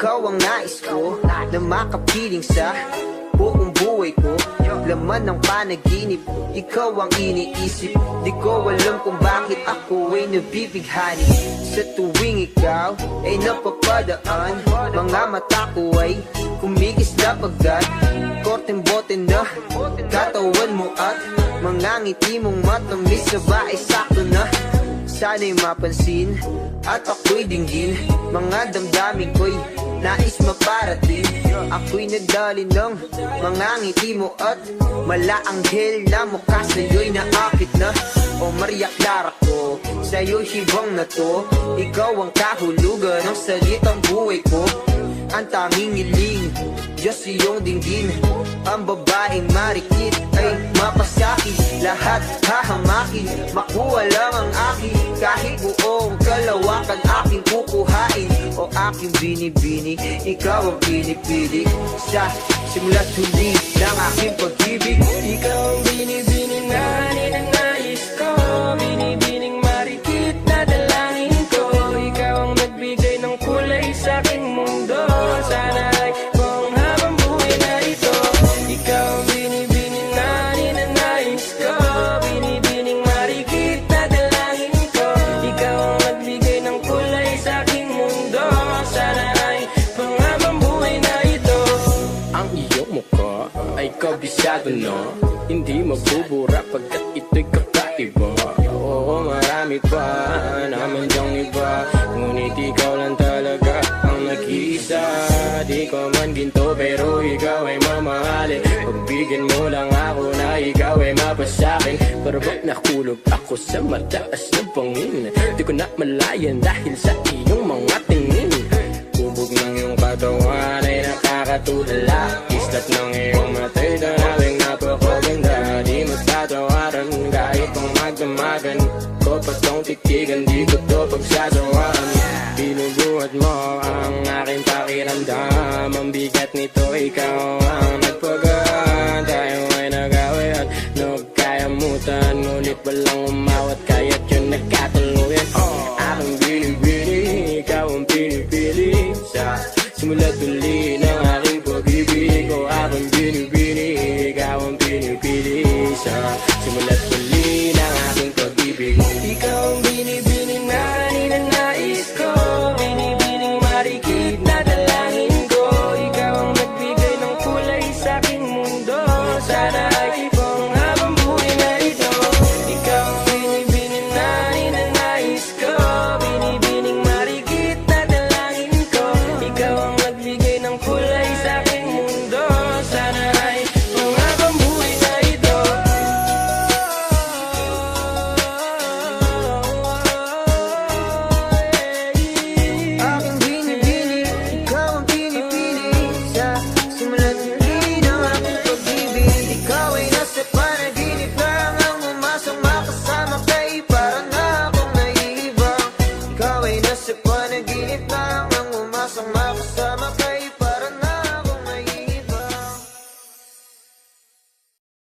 ikaw ang nais ko na makapiling sa buong buhay ko. Laman ng panaginip, ikaw ang iniisip. Di ko alam kung bakit ako ay nabibighani. Sa tuwing ikaw ay napapadaan, mga mata ko ay kumikisla pagkat korteng bote na katawan mo at mga ngiti mong matamis na ba ay sakto na. Sana'y mapansin at ako'y dinggin, mga damdamin ko'y nais maparating. Ako'y nadali ng mga ngiti mo at malaanghel na mukha sa'yo'y naakit na. O Maria Clara ko, sa'yo'y hibang na to. Ikaw ang kahulugan ng salitang buhay ko. Ang tanging iling, Diyos iyong dinggin. Ang babaeng marikit ay mapasakit. Lahat hahamakin, makuha lang ang akin. Kahit buong kalawakan aking kukuhain. O aking binibini, ikaw ang pinipili. Sa simula't huli ng aking pag-ibig. Ikaw ang binibini na ninanais ko, binibining marikit na dalangin ko. Ikaw ang nagbigay ng kulay sa aking mundo. Sana ay kung habang buhay na ito. Ikaw ang binibini na ninanais ko, binibining marikit na dalangin ko. Ikaw ang nagbigay ng kulay sa aking mundo. Sana ay kung habang buhay na ito. Ang iyong mukha ay kabisado no, hindi mabubura pagkat ito'y kakaiba. Oo, marami pa naman dyang iba, ngunit ikaw lang talaga ang nag-iisa. Di ko man ginto pero ikaw ay mamahalin. Pagbigyan mo lang ako na ikaw ay mapasakin. Parang nakulog ako sa mataas na bangin. Di ko na malayan dahil sa iyong mga tingin. Kubog ng iyong katawan ay nakakatulala. Islat ng iyong matay tanawing napakaganda. Di matatawaran kahit pang magdamagan ko pa tong titigan, di ko to pagsasawaan. Binubuhat mo ang aking pakiramdam. Ang bigat nito, ikaw ang nagpagaan. Tayo ay nag-away at nagkayamutan, ngunit walang umawat kaya't yun nagkatuluyan. Aking binibini, ikaw ang pinipili. Sa simula't uli ng